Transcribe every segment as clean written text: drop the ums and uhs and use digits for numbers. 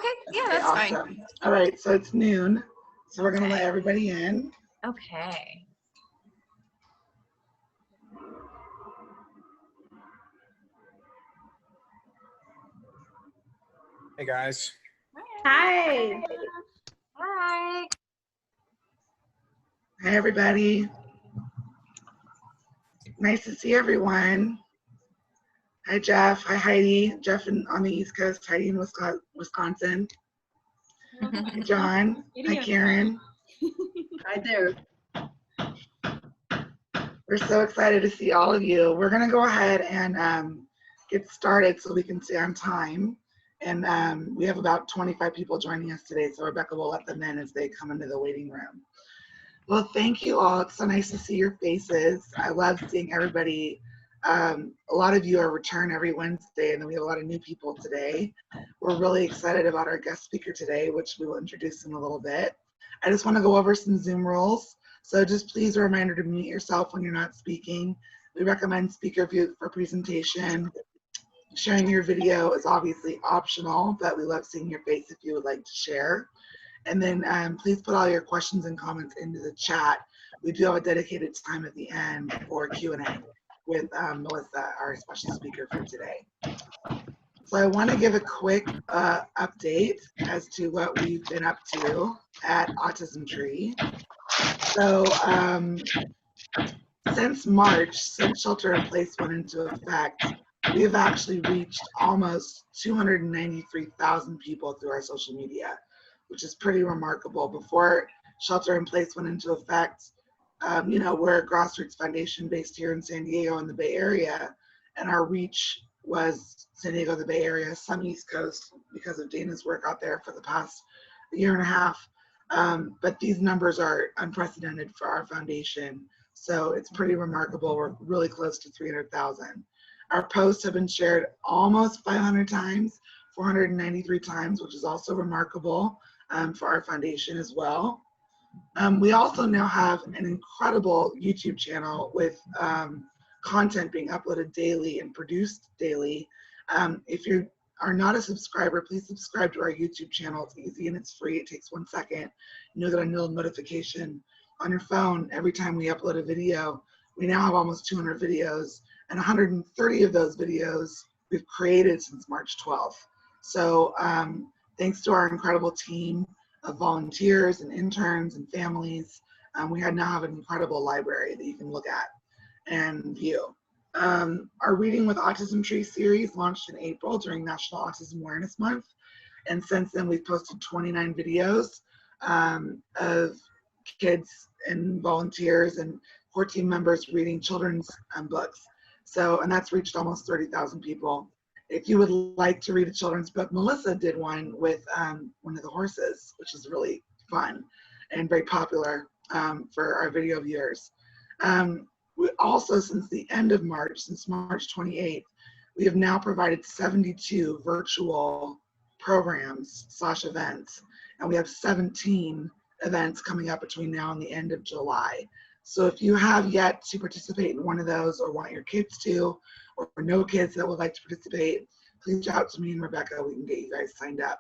Okay, yeah, that's awesome. fine. All right, so it's noon, so we're gonna let everybody in. Okay. Hey guys. Hi. Hi. Hi, everybody. Nice to see everyone. Hi, Jeff. Hi, Heidi. Jeff on the East Coast, Heidi in Wisconsin. Hi, John. Hi, Karen. Hi there. We're so excited to see all of you. We're going to go ahead and get started so we can stay on time. And we have about 25 people joining us today, so Rebecca will let them in as they come into the waiting room. Well, thank you all. It's so nice to see your faces. I love seeing everybody. A lot of you are return every Wednesday, and then we have a lot of new people today. We're really excited about our guest speaker today, which we will introduce in a little bit. I just want to go over some Zoom rules. So just please a reminder to mute yourself when you're not speaking. We recommend speaker view for presentation. Sharing your video is obviously optional, but we love seeing your face if you would like to share. And then please put all your questions and comments into the chat. We do have a dedicated time at the end for Q&A with Melissa, our special speaker for today. So I want to give a quick update as to what we've been up to at Autism Tree. So since March, since shelter in place went into effect, we have actually reached almost 293,000 people through our social media, which is pretty remarkable. Before shelter in place went into effect, you know, we're a grassroots foundation based here in San Diego in the Bay Area, and our reach was San Diego, the Bay Area, some East Coast because of Dana's work out there for the past year and a half. But these numbers are unprecedented for our foundation. So it's pretty remarkable. We're really close to 300,000. Our posts have been shared almost 500 times, 493 times, which is also remarkable for our foundation as well. We also now have an incredible YouTube channel with content being uploaded daily and produced daily. If you are not a subscriber, please subscribe to our YouTube channel. It's easy and it's free. It takes 1 second. You know that a little notification on your phone every time we upload a video. We now have almost 200 videos, and 130 of those videos we've created since March 12th. So thanks to our incredible team of volunteers and interns and families, we now have an incredible library that you can look at and view. Our Reading with Autism Tree series launched in April during National Autism Awareness Month, and since then we've posted 29 videos of kids and volunteers and core team members reading children's books. So, and that's reached almost 30,000 people. If you would like to read a children's book, Melissa did one with one of the horses, which is really fun and very popular for our video viewers. We also, since the end of March, since March 28th, we have now provided 72 virtual programs / events, and we have 17 events coming up between now and the end of July. So if you have yet to participate in one of those or want your kids to, or no kids that would like to participate, please reach out to me and Rebecca. We can get you guys signed up.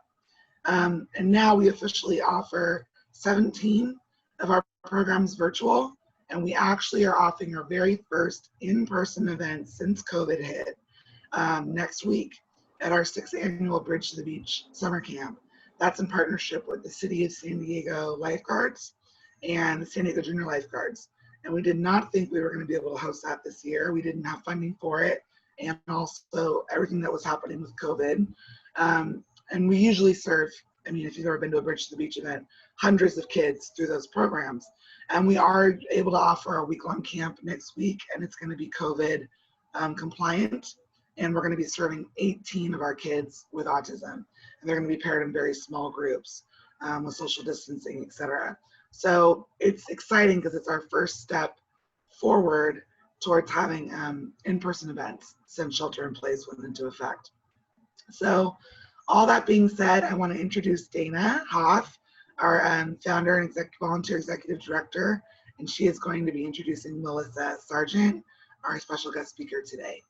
And now we officially offer 17 of our programs virtual, and we actually are offering our very first in-person event since COVID hit next week at our 6th annual Bridge to the Beach summer camp. That's in partnership with the City of San Diego Lifeguards and the San Diego Junior Lifeguards. And we did not think we were going to be able to host that this year. We didn't have funding for it, and also everything that was happening with COVID. And we usually serve, I mean, if you've ever been to a Bridge to the Beach event, hundreds of kids through those programs. And we are able to offer a week-long camp next week, and it's going to be COVID compliant. And we're going to be serving 18 of our kids with autism. And they're going to be paired in very small groups with social distancing, et cetera. So it's exciting because it's our first step forward towards having in-person events since shelter in place went into effect. So all that being said, I want to introduce Dana Hoff, our founder and volunteer executive director, and she is going to be introducing Morgan-Sargent, our special guest speaker today.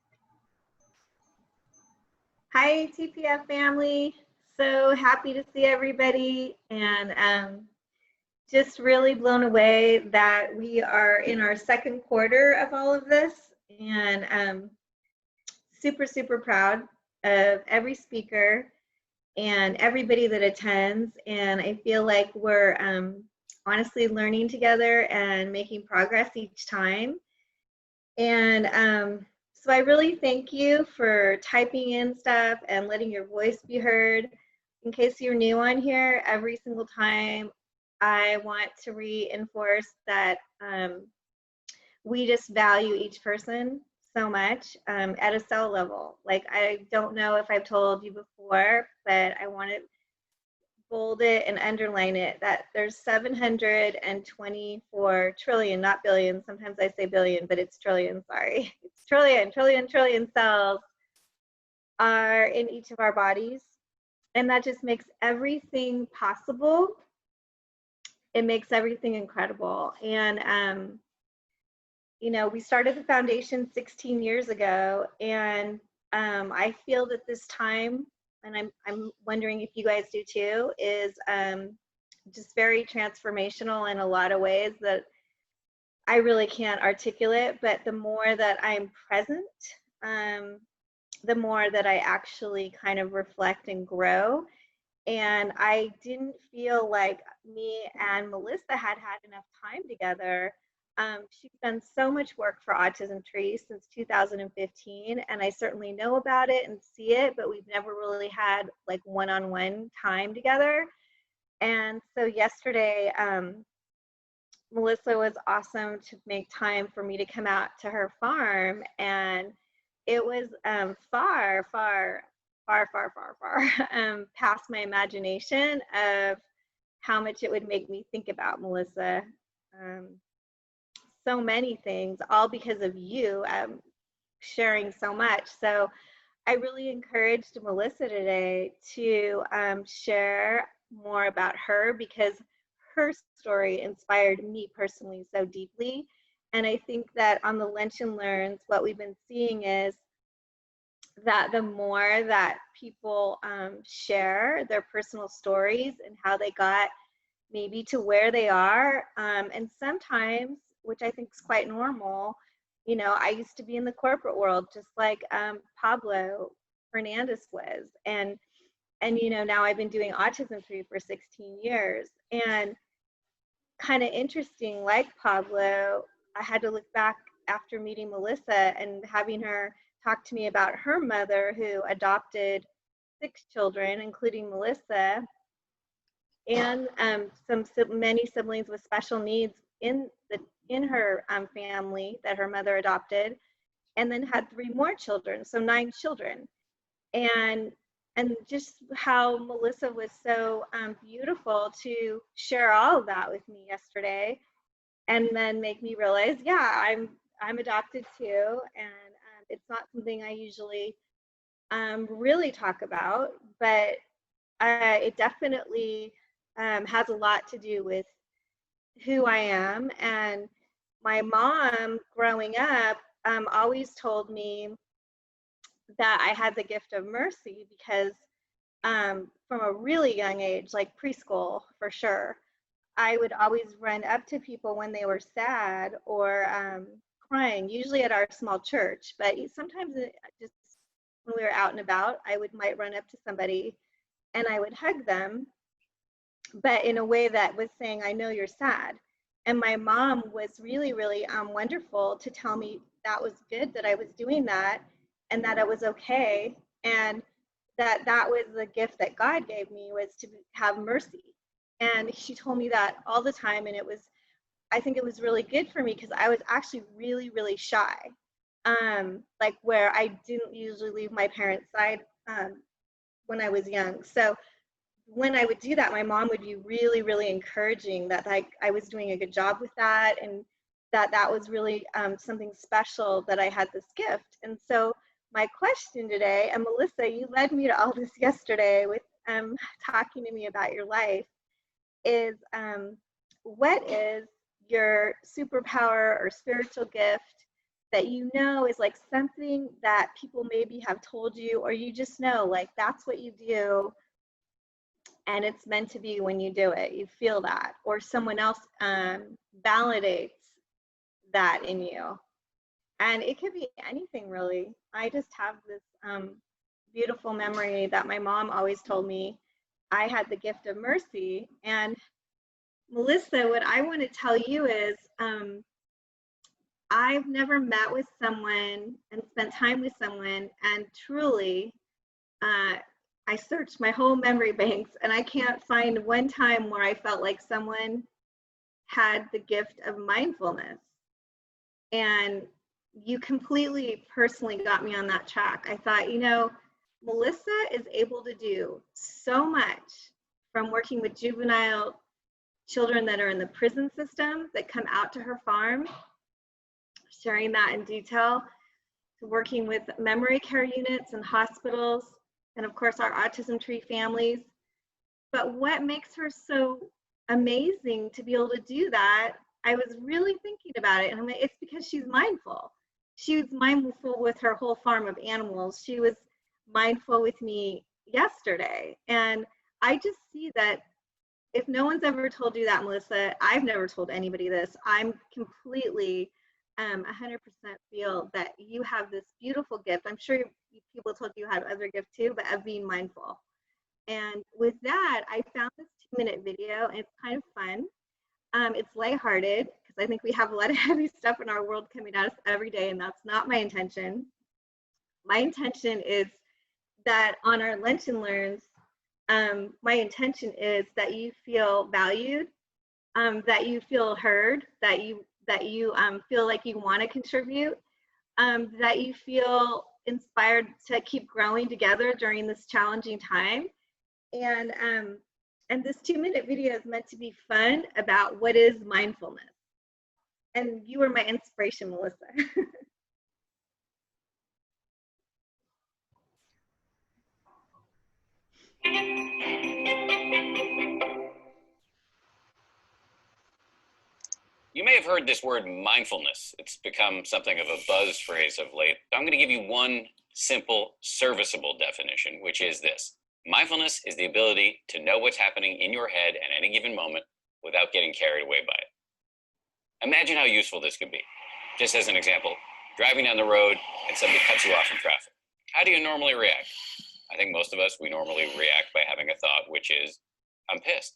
Hi, TPF family. so happy to see everybody, and just really blown away that we are in our second quarter of all of this, and super, super proud of every speaker and everybody that attends. And I feel like we're honestly learning together and making progress each time. And so I really thank you for typing in stuff and letting your voice be heard. In case you're new on here, every single time I want to reinforce that we just value each person so much at a cell level. Like, I don't know if I've told you before, but I want to bold it and underline it, that there's 724 trillion, not billion. Sometimes I say billion, but it's trillion, sorry. It's trillion cells are in each of our bodies. And that just makes everything possible. It makes everything incredible. And, you know, we started the foundation 16 years ago, and I feel that this time, and I'm wondering if you guys do too, is just very transformational in a lot of ways that I really can't articulate. But the more that I'm present, the more that I actually kind of reflect and grow. And I didn't feel like me and Melissa had enough time together. She's done so much work for Autism Tree since 2015, and I certainly know about it and see it, but we've never really had like one-on-one time together. And so yesterday, Melissa was awesome to make time for me to come out to her farm, and it was far past my imagination of how much it would make me think about Melissa. So many things, all because of you sharing so much. So I really encouraged Melissa today to share more about her, because her story inspired me personally so deeply. And I think that on the Lunch and Learns, what we've been seeing is that the more that people share their personal stories and how they got maybe to where they are, and sometimes, which I think is quite normal, you know, I used to be in the corporate world just like Pablo Hernandez was, and you know, now I've been doing Autism Tree for 16 years, and kind of interesting, like Pablo, I had to look back after meeting Melissa and having her talk to me about her mother, who adopted 6 children, including Melissa, and many siblings with special needs in her family that her mother adopted, and then had 3 more children, so 9 children. And just how Melissa was so beautiful to share all of that with me yesterday, and then make me realize, yeah, I'm adopted too, and it's not something I usually really talk about, but it definitely has a lot to do with who I am. And my mom, growing up, always told me that I had the gift of mercy, because from a really young age, like preschool for sure, I would always run up to people when they were sad or crying, usually at our small church, but sometimes just when we were out and about, I might run up to somebody and I would hug them, but in a way that was saying, I know you're sad. And my mom was really, really wonderful to tell me that was good that I was doing that, and that it was okay, and that was the gift that God gave me, was to have mercy. And she told me that all the time, and I think it was really good for me, because I was actually really, really shy, like where I didn't usually leave my parents' side when I was young. So when I would do that, my mom would be really, really encouraging that I was doing a good job with that, and that was really something special, that I had this gift. And so my question today, and Melissa, you led me to all this yesterday with talking to me about your life, is what is your superpower or spiritual gift that you know is like something that people maybe have told you, or you just know like that's what you do, and it's meant to be when you do it. You feel that, or someone else validates that in you. And it could be anything, really. I just have this beautiful memory that my mom always told me I had the gift of mercy. And Melissa, what I want to tell you is I've never met with someone and spent time with someone and truly, I searched my whole memory banks and I can't find one time where I felt like someone had the gift of mindfulness. And you completely personally got me on that track. I thought, you know, Melissa is able to do so much, from working with juvenile children that are in the prison system that come out to her farm, sharing that in detail, to working with memory care units and hospitals, and of course our Autism Tree families. But what makes her so amazing to be able to do that, I was really thinking about it, and I'm like, it's because she's mindful. She was mindful with her whole farm of animals. She was mindful with me yesterday. And I just see that if no one's ever told you that, Melissa, I've never told anybody this. I'm completely 100% feel that you have this beautiful gift. I'm sure people told you had other gifts too, but of being mindful. And with that, I found this 2-minute video, and it's kind of fun. It's lighthearted because I think we have a lot of heavy stuff in our world coming at us every day, and that's not my intention. My intention is that on our Lunch and Learns, my intention is that you feel valued, that you feel heard, that you feel like you want to contribute, that you feel inspired to keep growing together during this challenging time. And this 2-minute video is meant to be fun about what is mindfulness. And you were my inspiration, Melissa. You may have heard this word mindfulness. It's become something of a buzz phrase of late. I'm going to give you one simple, serviceable definition, which is this. Mindfulness is the ability to know what's happening in your head at any given moment without getting carried away by it. Imagine how useful this could be. Just as an example, driving down the road and somebody cuts you off in traffic. How do you normally react? I think most of us, we normally react by having a thought, which is, I'm pissed.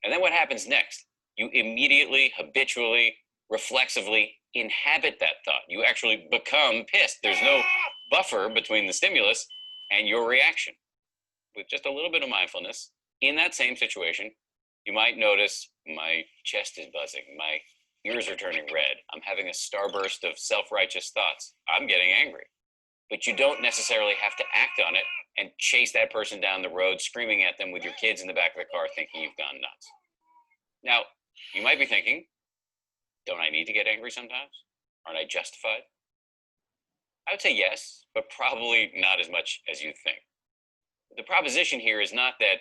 And then what happens next? You immediately, habitually, reflexively inhabit that thought. You actually become pissed. There's no buffer between the stimulus and your reaction. With just a little bit of mindfulness, in that same situation, you might notice my chest is buzzing, my ears are turning red, I'm having a starburst of self-righteous thoughts, I'm getting angry. But you don't necessarily have to act on it and chase that person down the road, screaming at them with your kids in the back of the car thinking you've gone nuts. Now, you might be thinking, don't I need to get angry sometimes? Aren't I justified? I would say yes, but probably not as much as you think. The proposition here is not that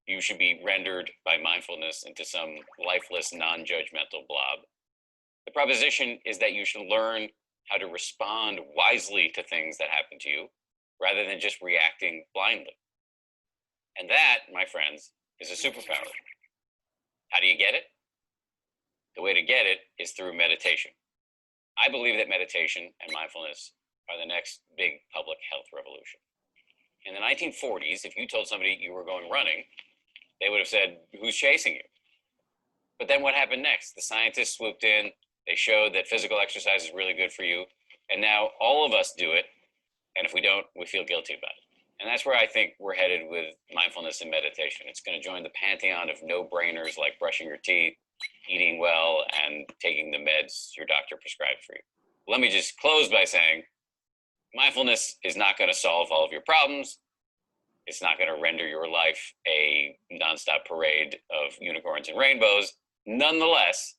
you should be rendered by mindfulness into some lifeless, non-judgmental blob. The proposition is that you should learn how to respond wisely to things that happen to you, rather than just reacting blindly. And that, my friends, is a superpower. How do you get it? The way to get it is through meditation. I believe that meditation and mindfulness are the next big public health revolution. In the 1940s, if you told somebody you were going running, they would have said, who's chasing you? But then what happened next? The scientists swooped in, they showed that physical exercise is really good for you, and now all of us do it, and if we don't, we feel guilty about it. And that's where I think we're headed with mindfulness and meditation. It's going to join the pantheon of no-brainers like brushing your teeth, eating well, and taking the meds your doctor prescribed for you. Let me just close by saying, mindfulness is not going to solve all of your problems. It's not going to render your life a nonstop parade of unicorns and rainbows. Nonetheless,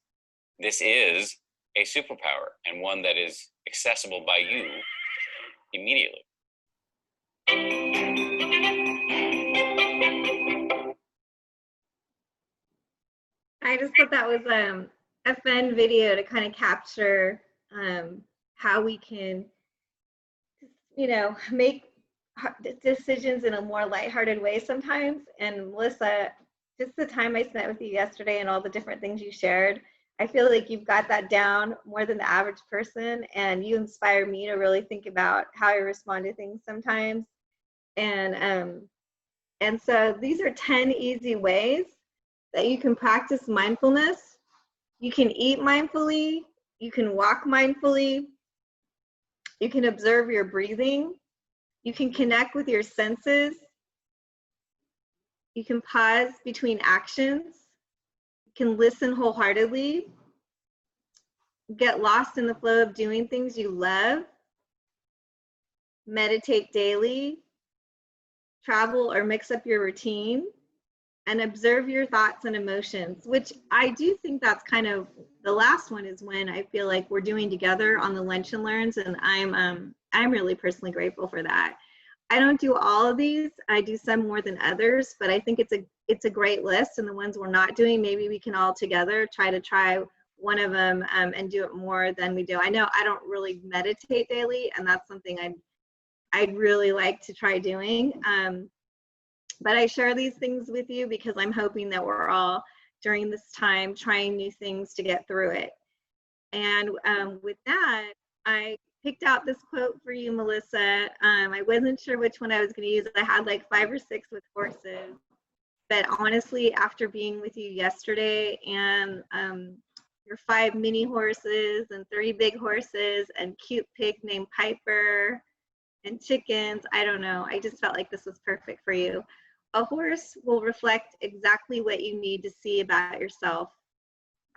this is a superpower, and one that is accessible by you immediately. I just thought that was a fun video to kind of capture how we can, you know, make decisions in a more lighthearted way sometimes. And Melissa, just the time I spent with you yesterday and all the different things you shared. I feel like you've got that down more than the average person, and you inspire me to really think about how I respond to things sometimes. And so these are 10 easy ways that you can practice mindfulness. You can eat mindfully, you can walk mindfully, you can observe your breathing, you can connect with your senses, you can pause between actions, you can listen wholeheartedly, get lost in the flow of doing things you love, meditate daily, travel or mix up your routine, and observe your thoughts and emotions, which I do think that's kind of the last one is when I feel like we're doing together on the Lunch and Learns, and I'm really personally grateful for that. I don't do all of these. I do some more than others, but I think it's a great list, and the ones we're not doing, maybe we can all together try one of them and do it more than we do. I know I don't really meditate daily, and that's something I'd really like to try doing. But I share these things with you because I'm hoping that we're all, during this time, trying new things to get through it. And with that, I picked out this quote for you, Melissa. I wasn't sure which one I was going to use. I had like 5 or 6 with horses. But honestly, after being with you yesterday and your 5 mini horses and 3 big horses and cute pig named Piper and chickens, I don't know. I just felt like this was perfect for you. A horse will reflect exactly what you need to see about yourself.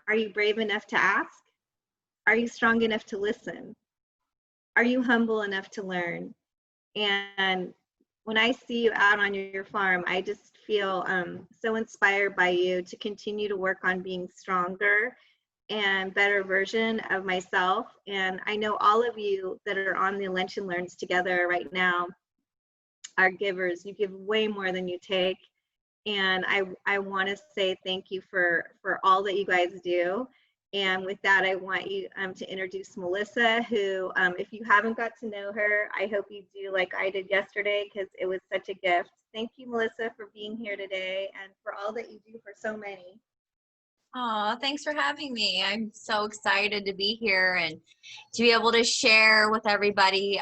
Are you brave enough to ask? Are you strong enough to listen? Are you humble enough to learn? And when I see you out on your farm, I just feel so inspired by you to continue to work on being stronger and better version of myself. And I know all of you that are on the Lunch and Learns together right now are givers. You give way more than you take. And I want to say thank you for all that you guys do. And with that, I want you to introduce Melissa, who, if you haven't got to know her, I hope you do like I did yesterday, because it was such a gift. Thank you, Melissa, for being here today and for all that you do for so many. Oh, thanks for having me. I'm so excited to be here and to be able to share with everybody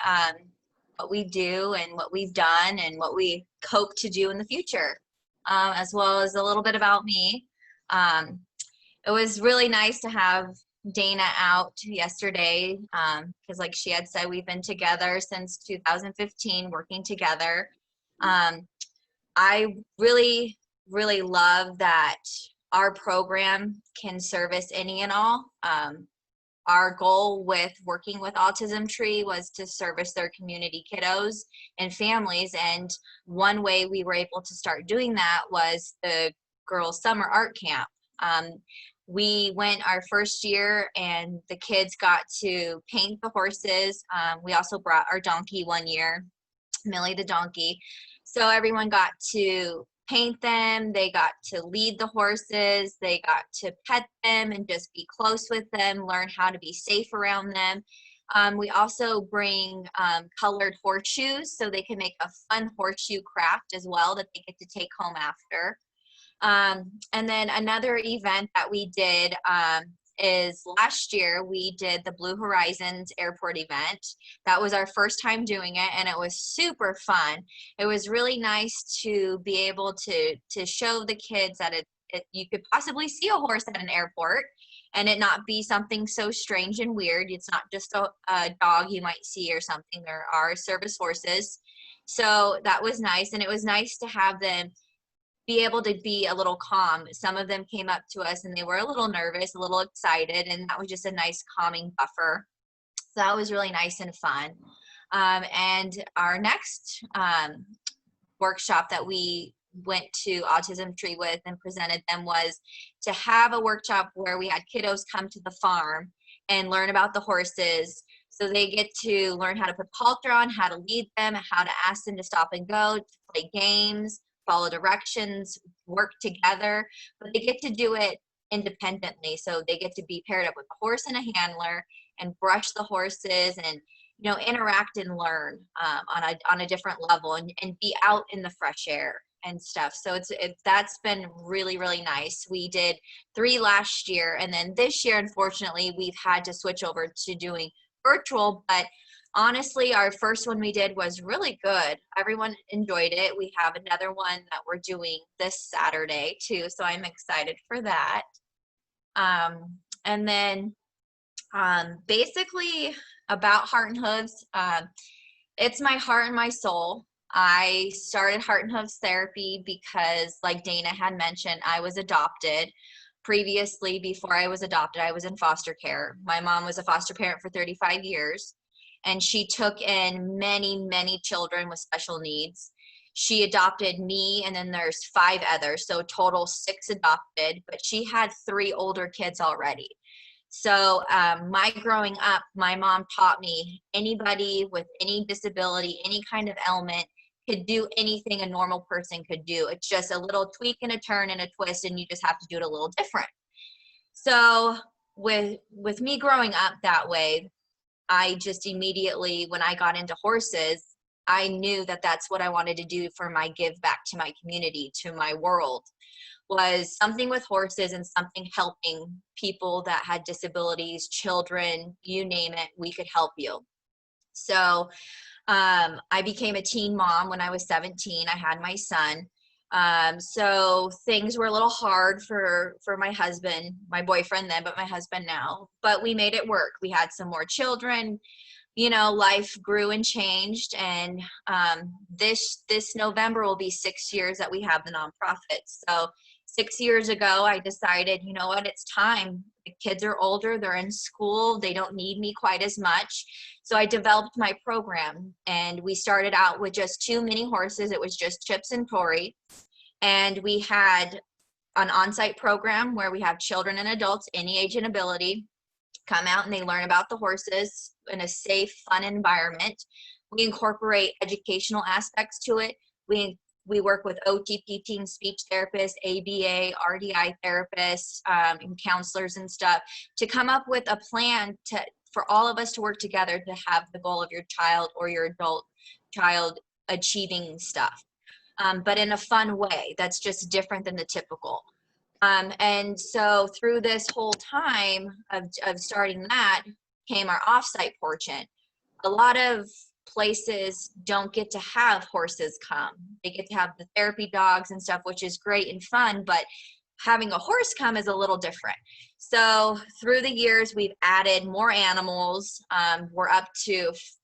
what we do and what we've done and what we hope to do in the future, as well as a little bit about me. It was really nice to have Dana out yesterday because like she had said, we've been together since 2015, working together. I really, really love that our program can service any and all. Our goal with working with Autism Tree was to service their community kiddos and families. And one way we were able to start doing that was the girls' summer art camp. We went our first year and the kids got to paint the horses. We also brought our donkey one year, Millie the donkey. So everyone got to paint them, they got to lead the horses, they got to pet them and just be close with them, learn how to be safe around them. We also bring colored horseshoes so they can make a fun horseshoe craft as well that they get to take home after. And then another event that we did is last year we did the Blue Horizons airport event. That was our first time doing it, and it was super fun. It was really nice to be able to show the kids that you could possibly see a horse at an airport and it not be something so strange and weird. It's not just a dog you might see or something. There are service horses. So that was nice, and it was nice to have them be able to be a little calm. Some of them came up to us and they were a little nervous, a little excited, and that was just a nice calming buffer. So that was really nice and fun. And our next workshop that we went to Autism Tree with and presented them was to have a workshop where we had kiddos come to the farm and learn about the horses. So they get to learn how to put halter on, how to lead them, how to ask them to stop and go, to play games, follow directions, work together, but they get to do it independently. So they get to be paired up with a horse and a handler and brush the horses and, interact and learn on a different level and be out in the fresh air and stuff. So that's been really, really nice. We did 3 last year, and then this year, unfortunately, we've had to switch over to doing virtual, but honestly, our first one we did was really good. Everyone enjoyed it. We have another one that we're doing this Saturday too, so I'm excited for that. And then basically about Heart and Hooves, it's my heart and my soul. I started Heart and Hooves Therapy because, like Dana had mentioned, I was adopted. Previously, before I was adopted, I was in foster care. My mom was a foster parent for 35 years, and she took in many, many children with special needs. She adopted me, and then there's 5 others, so total 6 adopted, but she had 3 older kids already. So my growing up, my mom taught me anybody with any disability, any kind of ailment could do anything a normal person could do. It's just a little tweak and a turn and a twist, and you just have to do it a little different. So with me growing up that way, I just immediately, when I got into horses, I knew that that's what I wanted to do for my give back to my community, to my world, was something with horses and something helping people that had disabilities, children, you name it, we could help you. So I became a teen mom when I was 17. I had my son. So things were a little hard for my husband, my boyfriend then, but my husband now. But we made it work. We had some more children. You know, life grew and changed. And this November will be 6 years that we have the nonprofit. So 6 years ago, I decided, you know what, it's time. The kids are older, they're in school, they don't need me quite as much. So I developed my program, and we started out with just 2 mini horses. It was just Chips and Tori. And we had an on-site program where we have children and adults, any age and ability, come out and they learn about the horses in a safe, fun environment. We incorporate educational aspects to it. We work with OT, PT, speech therapists, ABA, RDI therapists, and counselors and stuff to come up with a plan for all of us to work together to have the goal of your child or your adult child achieving stuff, but in a fun way that's just different than the typical. And so through this whole time of starting that came our offsite portion. A lot of places don't get to have horses come. They get to have the therapy dogs and stuff, which is great and fun, but having a horse come is a little different. So through the years, we've added more animals.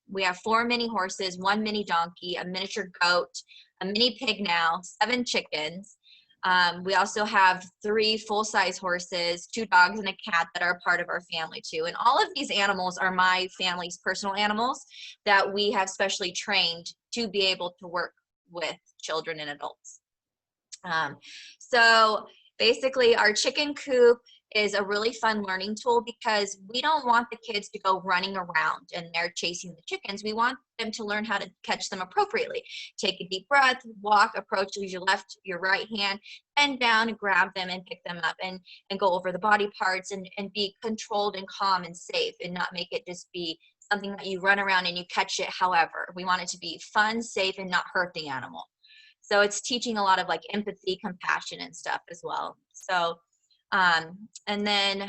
We have 4 mini horses, 1 mini donkey, a miniature goat, a mini pig now, 7 chickens. We also have 3 full-size horses, 2 dogs, and a cat that are a part of our family too. And all of these animals are my family's personal animals that we have specially trained to be able to work with children and adults. So basically our chicken coop is a really fun learning tool because we don't want the kids to go running around and they're chasing the chickens. We want them to learn how to catch them appropriately. Take a deep breath, walk, approach, use your left, your right hand, bend down and grab them and pick them up and go over the body parts and be controlled and calm and safe and not make it just be something that you run around and you catch it. However, we want it to be fun, safe, and not hurt the animal. So it's teaching a lot of like empathy, compassion, and stuff as well. So, and then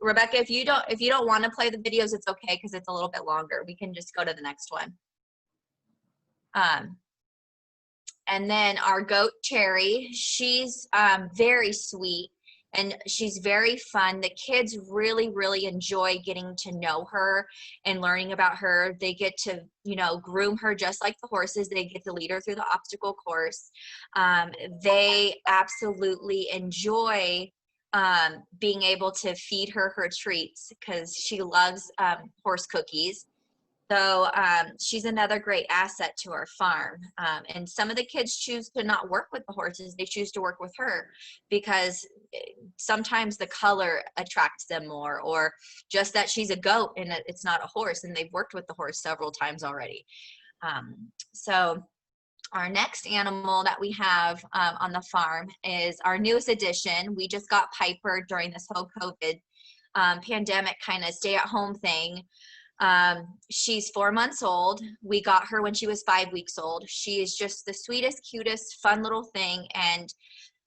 Rebecca, if you don't want to play the videos, it's okay because it's a little bit longer. We can just go to the next one. And then our goat Cherry, she's very sweet and she's very fun. The kids really, really enjoy getting to know her and learning about her. They get to, you know, groom her just like the horses. They get to lead her through the obstacle course. They absolutely enjoy being able to feed her treats because she loves horse cookies. So she's another great asset to our farm. And some of the kids choose to not work with the horses. They choose to work with her because sometimes the color attracts them more, or just that she's a goat and it's not a horse, and they've worked with the horse several times already. So our next animal that we have on the farm is our newest addition. We just got Piper during this whole COVID pandemic kind of stay-at-home thing. She's 4 months old. We got her when she was 5 weeks old. She is just the sweetest, cutest, fun little thing. And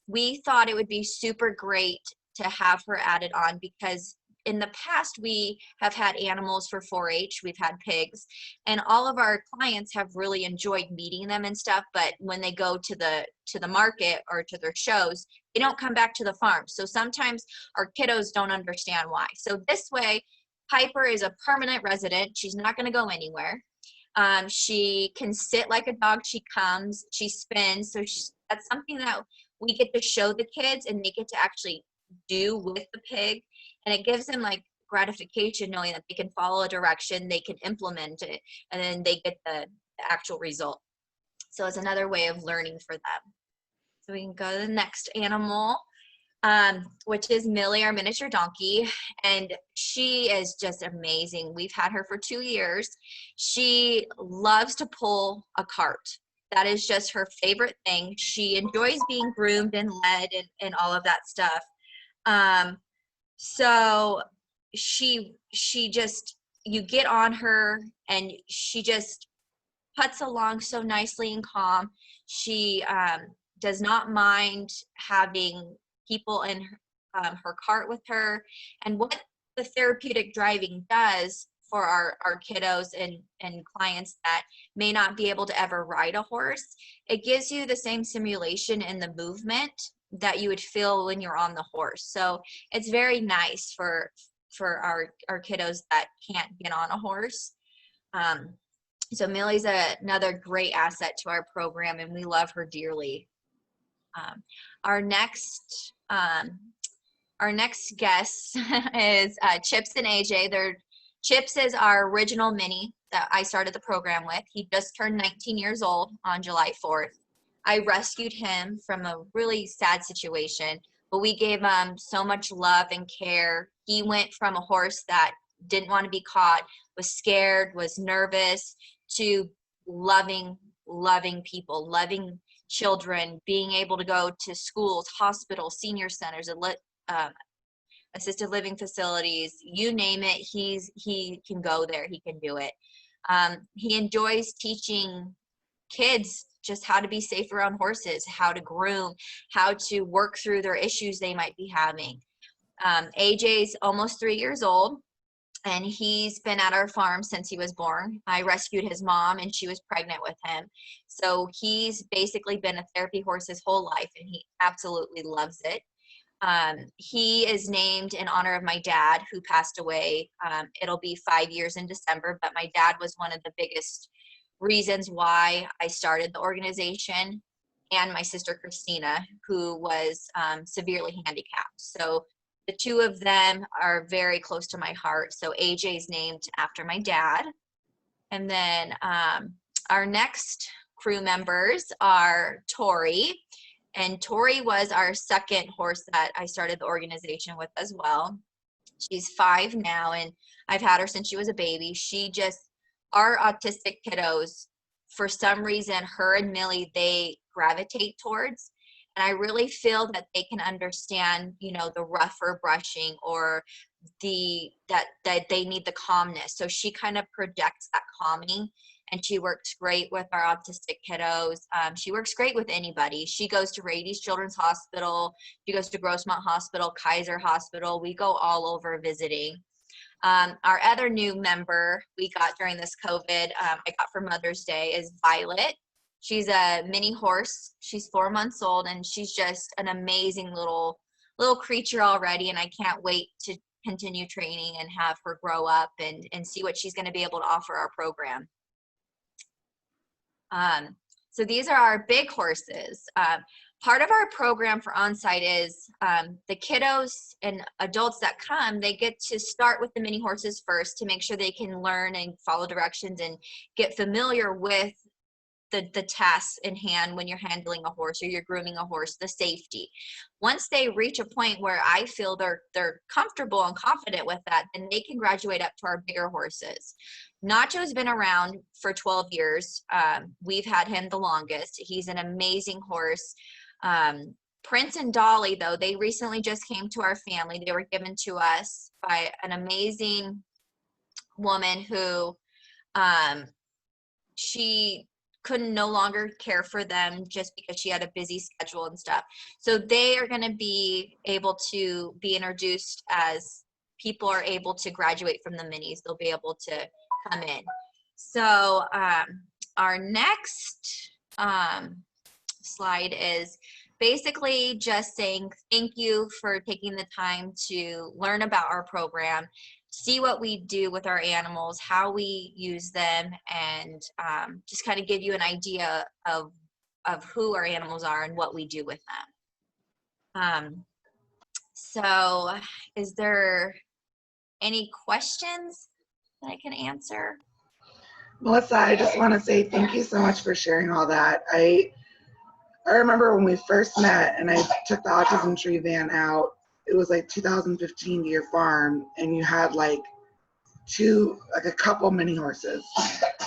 we thought it would be super great to have her added on because in the past we have had animals for 4-H. We've had pigs, and all of our clients have really enjoyed meeting them and stuff. But when they go to the market or to their shows, they don't come back to the farm. So sometimes our kiddos don't understand why. So this way, Piper is a permanent resident. She's not going to go anywhere. She can sit like a dog. She comes, she spins. So that's something that we get to show the kids and they get to actually do with the pig. And it gives them like gratification knowing that they can follow a direction, they can implement it, and then they get the actual result. So it's another way of learning for them. So we can go to the next animal, which is Millie, our miniature donkey. And she is just amazing. We've had her for 2 years. She loves to pull a cart. That is just her favorite thing. She enjoys being groomed and led and all of that stuff. So she just, you get on her and she just puts along so nicely and calm. She does not mind having people in her cart with her. And what the therapeutic driving does for our kiddos and clients that may not be able to ever ride a horse, it gives you the same simulation in the movement that you would feel when you're on the horse. So it's very nice for our kiddos that can't get on a horse. So Millie's another great asset to our program, and we love her dearly. Our next guest is Chips and AJ. Chips is our original mini that I started the program with. He just turned 19 years old on July 4th. I rescued him from a really sad situation, but we gave him so much love and care. He went from a horse that didn't want to be caught, was scared, was nervous, to loving people, loving children, being able to go to schools, hospitals, senior centers, assisted living facilities, you name it, he can go there, he can do it. He enjoys teaching kids just how to be safe around horses, how to groom, how to work through their issues they might be having. AJ's almost 3 years old, and he's been at our farm since he was born. I rescued his mom, and she was pregnant with him. So he's basically been a therapy horse his whole life, and he absolutely loves it. He is named in honor of my dad, who passed away. It'll be 5 years in December, but my dad was one of the biggest reasons why I started the organization, and my sister Christina, who was severely handicapped. So the two of them are very close to my heart. So AJ's named after my dad. And then our next crew members are Tori. And Tori was our second horse that I started the organization with as well. She's 5 now, and I've had her since she was a baby. Our autistic kiddos, for some reason, her and Millie, they gravitate towards. And I really feel that they can understand, the rougher brushing or that they need the calmness. So she kind of projects that calming, and she works great with our autistic kiddos. She works great with anybody. She goes to Rady's Children's Hospital. She goes to Grossmont Hospital, Kaiser Hospital. We go all over visiting. Our other new member we got during this COVID, I got for Mother's Day, is Violet. She's a mini horse. She's 4 months old, and she's just an amazing little creature already, and I can't wait to continue training and have her grow up and see what she's going to be able to offer our program. So these are our big horses. Part of our program for on-site is the kiddos and adults that come, they get to start with the mini horses first to make sure they can learn and follow directions and get familiar with the tasks in hand when you're handling a horse or you're grooming a horse, the safety. Once they reach a point where I feel they're comfortable and confident with that, then they can graduate up to our bigger horses. Nacho's been around for 12 years. We've had him the longest. He's an amazing horse. Prince and Dolly, though, they recently just came to our family. They were given to us by an amazing woman who she couldn't no longer care for them just because she had a busy schedule and stuff. So they are going to be able to be introduced as people are able to graduate from the minis. They'll be able to come in. So our next slide is basically just saying thank you for taking the time to learn about our program, see what we do with our animals, how we use them, and just kind of give you an idea of who our animals are and what we do with them. So is there any questions that I can answer? Melissa, I just want to say thank you so much for sharing all that. I remember when we first met and I took the Autism Tree van out, it was like 2015 to your farm, and you had like a couple mini horses.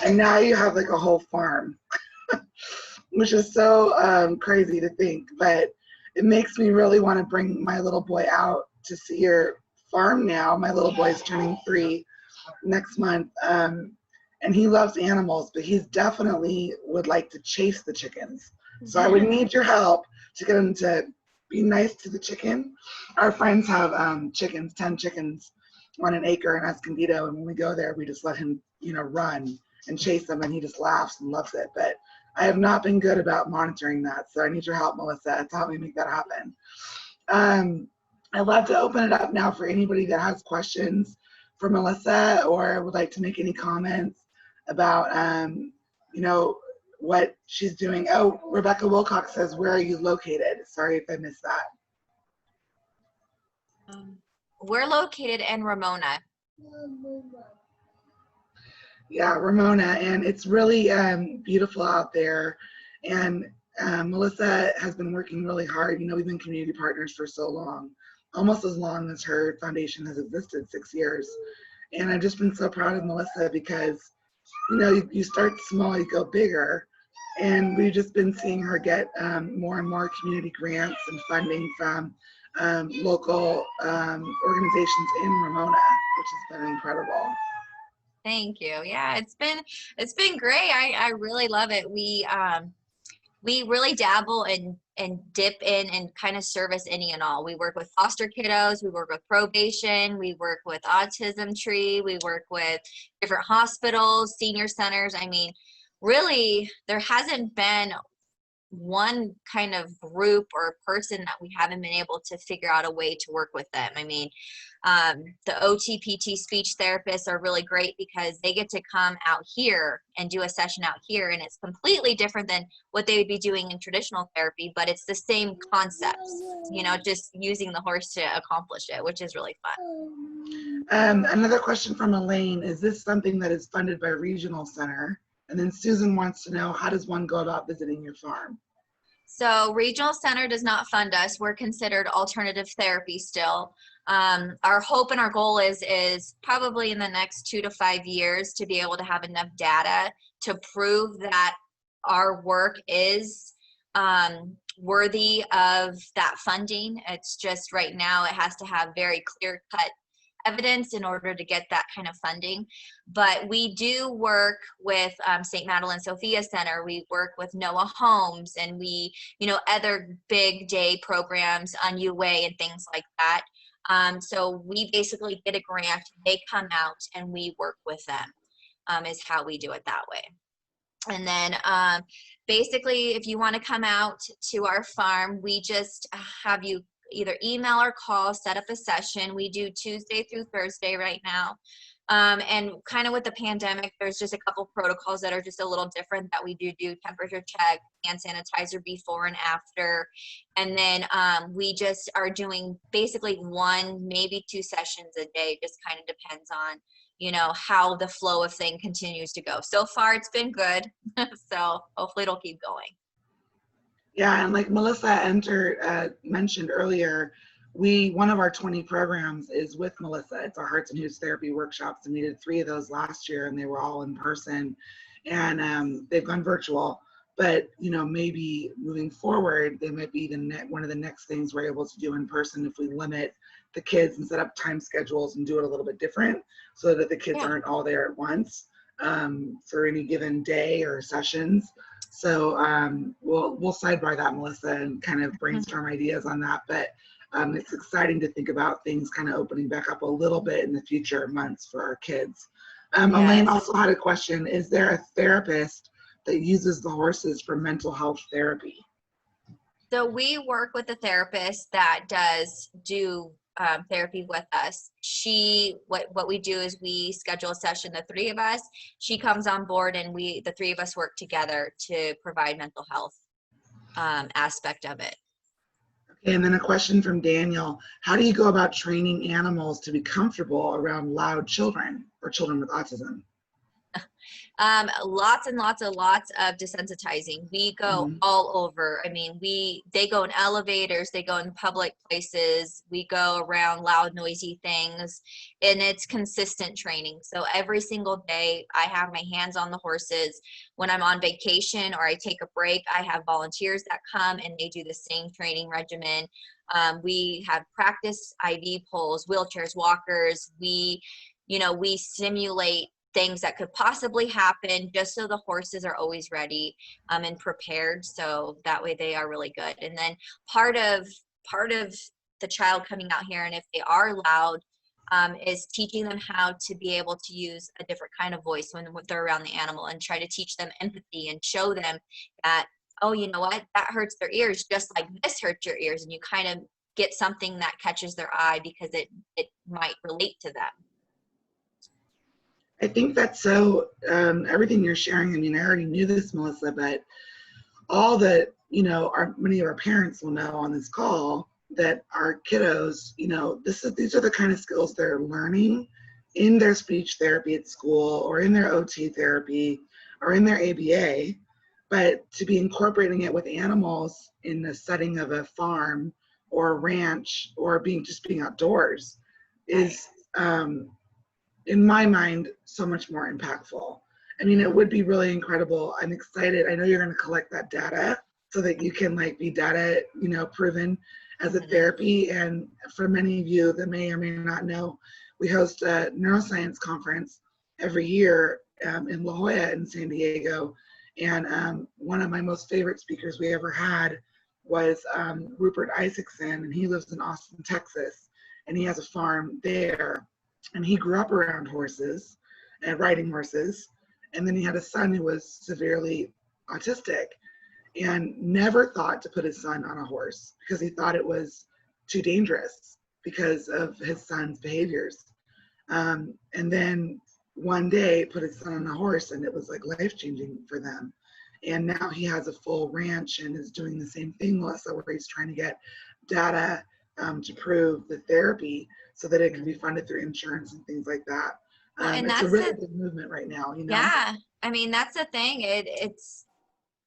And now you have like a whole farm, which is so crazy to think, but it makes me really want to bring my little boy out to see your farm now. My little boy's turning 3 next month. And he loves animals, but he's definitely would like to chase the chickens. So I would need your help to get him to be nice to the chicken. Our friends have chickens, 10 chickens on an acre in Escondido, and when we go there, we just let him, run and chase them, and he just laughs and loves it. But I have not been good about monitoring that, so I need your help, Melissa, to help me make that happen. I'd love to open it up now for anybody that has questions for Melissa or would like to make any comments about, what she's doing. Oh, Rebecca Wilcox says, where are you located? Sorry if I missed that. We're located in Ramona. Yeah, Ramona, and it's really beautiful out there. And Melissa has been working really hard. We've been community partners for so long, almost as long as her foundation has existed, 6 years. And I've just been so proud of Melissa because, you start small, you go bigger. And we've just been seeing her get more and more community grants and funding from local organizations in Ramona, which has been incredible. Thank you. Yeah, it's been great. I really love it. We really dabble and dip in and kind of service any and all. We work with foster kiddos, we work with probation, we work with Autism Tree, we work with different hospitals, senior centers. I mean, really, there hasn't been one kind of group or person that we haven't been able to figure out a way to work with them. I mean, the OTPT speech therapists are really great because they get to come out here and do a session out here, and it's completely different than what they would be doing in traditional therapy, but it's the same concepts, just using the horse to accomplish it, which is really fun. Another question from Elaine, is this something that is funded by Regional Center? And then Susan wants to know, how does one go about visiting your farm? So Regional Center does not fund us. We're considered alternative therapy still. Our hope and our goal is probably in the next 2 to 5 years to be able to have enough data to prove that our work is worthy of that funding. It's just right now it has to have very clear-cut evidence in order to get that kind of funding. But we do work with St. Madeleine Sophia Center. We work with Noah Homes, and we, other big day programs on UA and things like that. So we basically get a grant, they come out, and we work with them, is how we do it that way. And then basically, if you want to come out to our farm, we just have you either email or call, set up a session. We do Tuesday through Thursday right now. And kind of with the pandemic, there's just a couple protocols that are just a little different that we do temperature check, hand sanitizer before and after. And then we just are doing basically 1, maybe 2 sessions a day. Just kind of depends on, how the flow of thing continues to go. So far, it's been good. So hopefully it'll keep going. Yeah, and like Melissa mentioned earlier, one of our 20 programs is with Melissa. It's our Heart and Hooves Therapy workshops, and we did 3 of those last year, and they were all in person, and they've gone virtual. but maybe moving forward, they might be one of the next things we're able to do in person if we limit the kids and set up time schedules and do it a little bit different so that the kids aren't all there at once for any given day or sessions. So we'll sidebar that, Melissa, and kind of brainstorm ideas on that. But it's exciting to think about things kind of opening back up a little bit in the future months for our kids. Elaine also had a question. Is there a therapist that uses the horses for mental health therapy? So we work with a therapist that does do therapy with us. What we do is we schedule a session, the three of us. She comes on board, and the three of us work together to provide mental health aspect of it. Okay, and then a question from Daniel. How do you go about training animals to be comfortable around loud children or children with autism? Lots and lots of desensitizing. We go all over. I mean, they go in elevators, they go in public places, we go around loud, noisy things, and it's consistent training. So every single day I have my hands on the horses. When I'm on vacation or I take a break, I have volunteers that come and they do the same training regimen. We have practice IV poles, wheelchairs, walkers. We simulate things that could possibly happen just so the horses are always ready and prepared, so that way they are really good. And then part of the child coming out here, and if they are loud, is teaching them how to be able to use a different kind of voice when they're around the animal, and try to teach them empathy and show them that, oh, you know what, that hurts their ears just like this hurts your ears, and you kind of get something that catches their eye because it might relate to them. I think that's so, everything you're sharing, I mean, I already knew this, Melissa, but all that, many of our parents will know on this call, that our kiddos, these are the kind of skills they're learning in their speech therapy at school, or in their OT therapy, or in their ABA, but to be incorporating it with animals in the setting of a farm or a ranch, or being outdoors is, in my mind, so much more impactful. I mean, it would be really incredible. I'm excited. I know you're going to collect that data so that you can be data, proven as a therapy. And for many of you that may or may not know, we host a neuroscience conference every year in La Jolla in San Diego. And one of my most favorite speakers we ever had was Rupert Isaacson, and he lives in Austin, Texas, and he has a farm there. And he grew up around horses and riding horses. And then he had a son who was severely autistic, and never thought to put his son on a horse because he thought it was too dangerous because of his son's behaviors. And then one day put his son on a horse, and it was life-changing for them. And now he has a full ranch and is doing the same thing, Melissa, where he's trying to get data to prove the therapy so that it can be funded through insurance and things like that. And it's a really big movement right now, Yeah, I mean, that's the thing. It's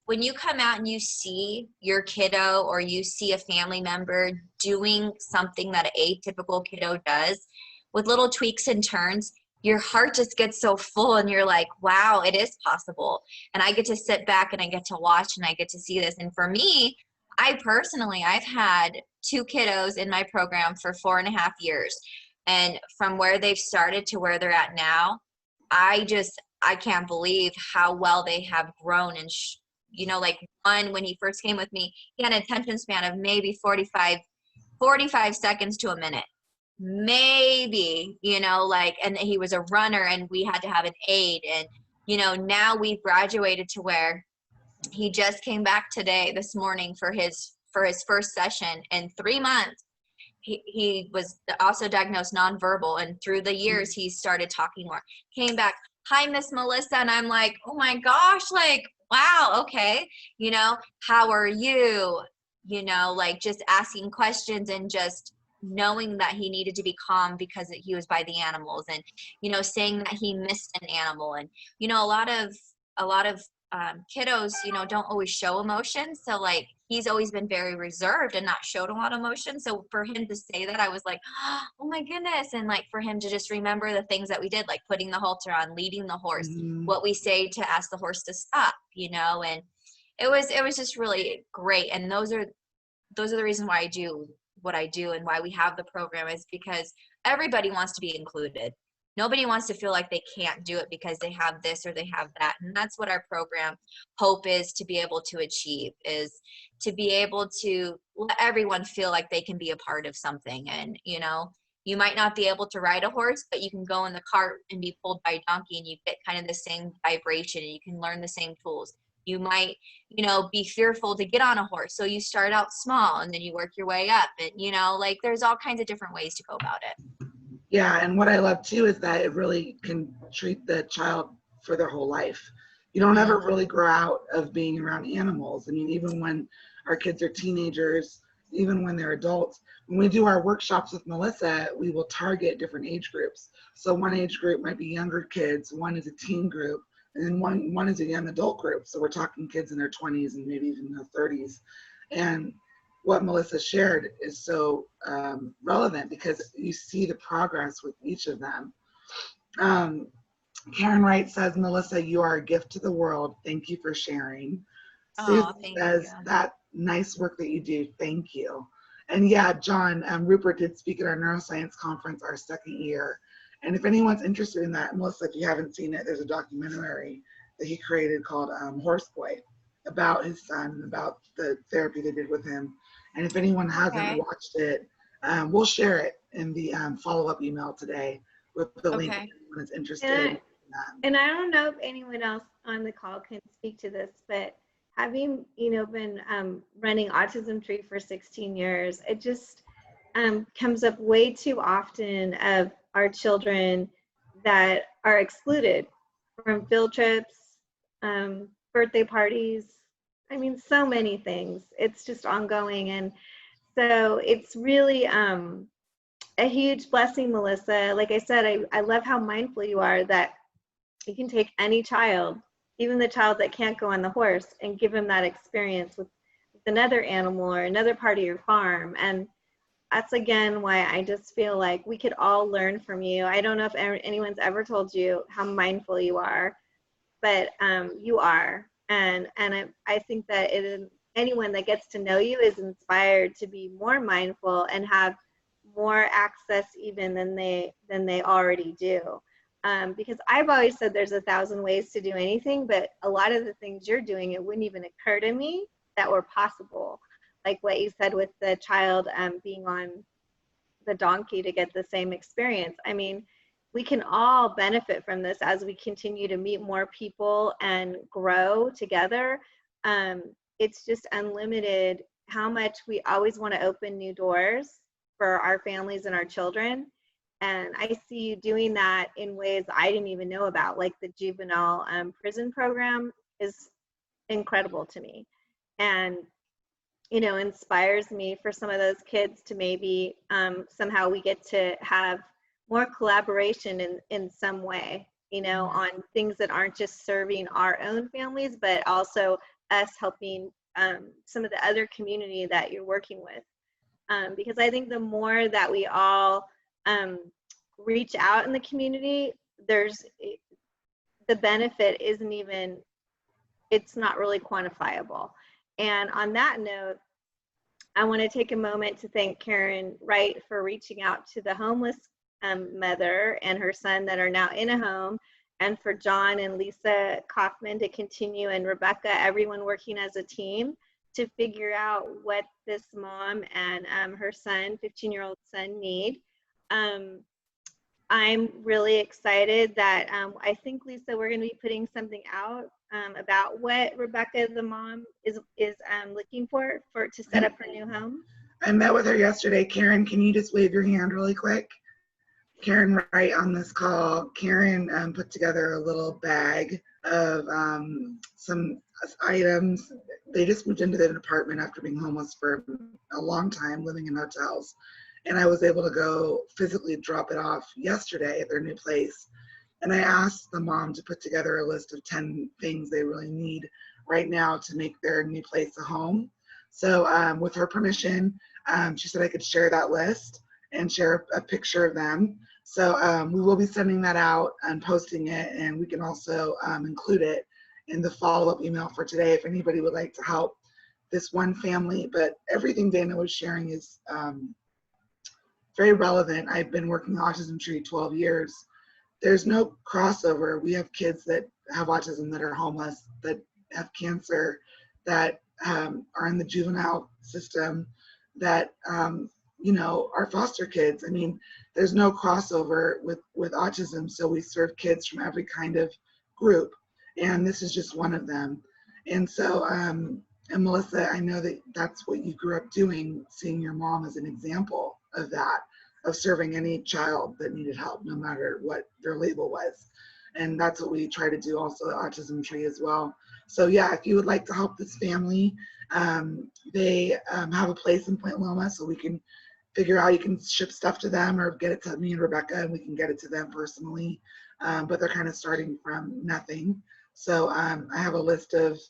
when you come out and you see your kiddo, or you see a family member doing something that an atypical kiddo does with little tweaks and turns, your heart just gets so full, and you're like, wow, it is possible. And I get to sit back and I get to watch and I get to see this. And for me, I've had 2 kiddos in my program for 4.5 years. And from where they've started to where they're at now, I can't believe how well they have grown. And, one, when he first came with me, he had an attention span of maybe 45 seconds to a minute. Maybe, and he was a runner, and we had to have an aid. And, now we've graduated to where he just came back this morning for his first session in 3 months. He was also diagnosed nonverbal, and through the years he started talking more. Came back, hi, Miss Melissa, and I'm like, oh my gosh, wow, okay, how are you? Just asking questions and just knowing that he needed to be calm because he was by the animals, and saying that he missed an animal. And a lot of kiddos don't always show emotion, so he's always been very reserved and not showed a lot of emotion. So for him to say that, I was like, oh my goodness. And for him to just remember the things that we did, like putting the halter on, leading the horse, what we say to ask the horse to stop, and it was just really great. And those are the reasons why I do what I do and why we have the program, is because everybody wants to be included. Nobody wants to feel like they can't do it because they have this or they have that. And that's what our program hope is to be able to achieve, is to be able to let everyone feel like they can be a part of something. And, you might not be able to ride a horse, but you can go in the cart and be pulled by a donkey and you get kind of the same vibration and you can learn the same tools. You might, be fearful to get on a horse. So you start out small and then you work your way up. And, like there's all kinds of different ways to go about it. Yeah, and what I love too is that it really can treat the child for their whole life. You don't ever really grow out of being around animals. I mean, even when our kids are teenagers, even when they're adults, when we do our workshops with Melissa, we will target different age groups. So one age group might be younger kids, one is a teen group, and then one is a young adult group. So we're talking kids in their 20s and maybe even their 30s. And what Melissa shared is so relevant because you see the progress with each of them. Karen Wright says, Melissa, you are a gift to the world. Thank you for sharing. Susan says, that nice work that you do. Thank you. And yeah, John, Rupert did speak at our neuroscience conference our second year. And if anyone's interested in that, Melissa, if you haven't seen it, there's a documentary that he created called Horse Boy, about his son and about the therapy they did with him. And if anyone hasn't watched it, we'll share it in the follow-up email today with the link if anyone is interested. And I don't know if anyone else on the call can speak to this, but having, been running Autism Tree for 16 years, it just comes up way too often of our children that are excluded from field trips, birthday parties. I mean, so many things. It's just ongoing. And so it's really a huge blessing, Melissa. Like I said, I love how mindful you are that you can take any child, even the child that can't go on the horse, and give him that experience with another animal or another part of your farm. And that's, again, why I just feel like we could all learn from you. I don't know if anyone's ever told you how mindful you are, but you are. And I think that anyone that gets to know you is inspired to be more mindful and have more access even than they already do. Because I've always said there's 1,000 ways to do anything, but a lot of the things you're doing, it wouldn't even occur to me that were possible. Like what you said with the child being on the donkey to get the same experience. I mean, we can all benefit from this as we continue to meet more people and grow together. It's just unlimited how much we always want to open new doors for our families and our children. And I see you doing that in ways I didn't even know about, like the juvenile prison program is incredible to me. And inspires me for some of those kids to maybe somehow we get to have more collaboration in some way, on things that aren't just serving our own families, but also us helping some of the other community that you're working with. Because I think the more that we all reach out in the community, the benefit it's not really quantifiable. And on that note, I want to take a moment to thank Karen Wright for reaching out to the homeless mother and her son that are now in a home, and for John and Lisa Kaufman to continue, and Rebecca, everyone working as a team to figure out what this mom and her son, 15-year-old son, need. I'm really excited that I think, Lisa, we're going to be putting something out about what Rebecca, the mom, is looking for to set up her new home. I met with her yesterday. Karen, can you just wave your hand really quick? Karen Wright on this call. Karen put together a little bag of some items. They just moved into an apartment after being homeless for a long time, living in hotels. And I was able to go physically drop it off yesterday at their new place. And I asked the mom to put together a list of 10 things they really need right now to make their new place a home. So with her permission, she said I could share that list and share a picture of them. So we will be sending that out and posting it, and we can also include it in the follow-up email for today if anybody would like to help this one family. But everything Dana was sharing is very relevant. I've been working Autism Tree 12 years. There's no crossover. We have kids that have autism that are homeless, that have cancer, that are in the juvenile system, that are foster kids. I mean, there's no crossover with autism, so we serve kids from every kind of group, and this is just one of them. And so, and Melissa, I know that that's what you grew up doing, seeing your mom as an example of that, of serving any child that needed help, no matter what their label was. And that's what we try to do also at Autism Tree as well. So yeah, if you would like to help this family, they have a place in Point Loma, so we can figure out, you can ship stuff to them or get it to me and Rebecca, and we can get it to them personally. But they're kind of starting from nothing. So I have a list of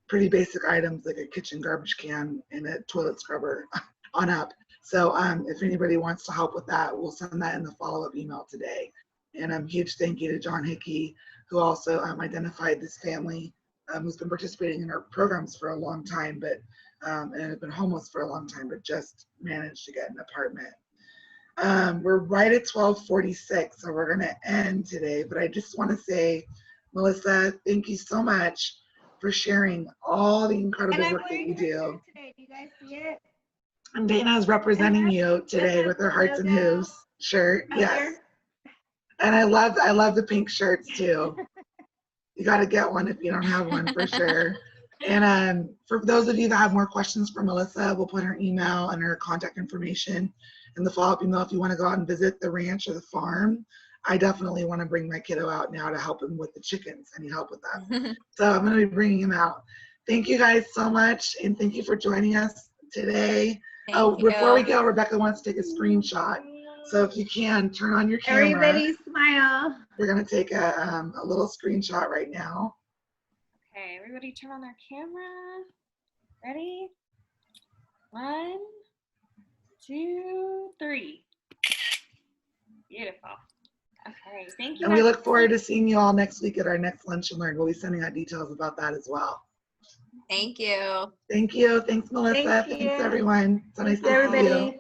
pretty basic items like a kitchen garbage can and a toilet scrubber on up. So if anybody wants to help with that, we'll send that in the follow-up email today. And huge thank you to John Hickey, who also identified this family who's been participating in our programs for a long time, but and have been homeless for a long time, but just managed to get an apartment. We're right at 12:46, so we're gonna end today, but I just wanna say, Melissa, thank you so much for sharing all the incredible work that you do. Today. Do you guys see it? And Dana is representing you today with her Hearts and Hooves shirt. Yes. And I love the pink shirts too. You got to get one if you don't have one, for sure. And for those of you that have more questions for Melissa, we'll put her email and her contact information in the follow-up email if you want to go out and visit the ranch or the farm. I definitely want to bring my kiddo out now to help him with the chickens. I need help with that. So I'm going to be bringing him out. Thank you guys so much, and thank you for joining us today. Before we go, Rebecca wants to take a screenshot. So if you can, turn on your camera. Everybody smile. We're going to take a little screenshot right now. Okay, everybody turn on their camera. Ready? 1, 2, 3. Beautiful. Okay, thank you. And we look forward to seeing you all next week at our next Lunch and Learn. We'll be sending out details about that as well. Thank you. Thank you. Thanks, Melissa. Thanks, everyone. So nice to see you.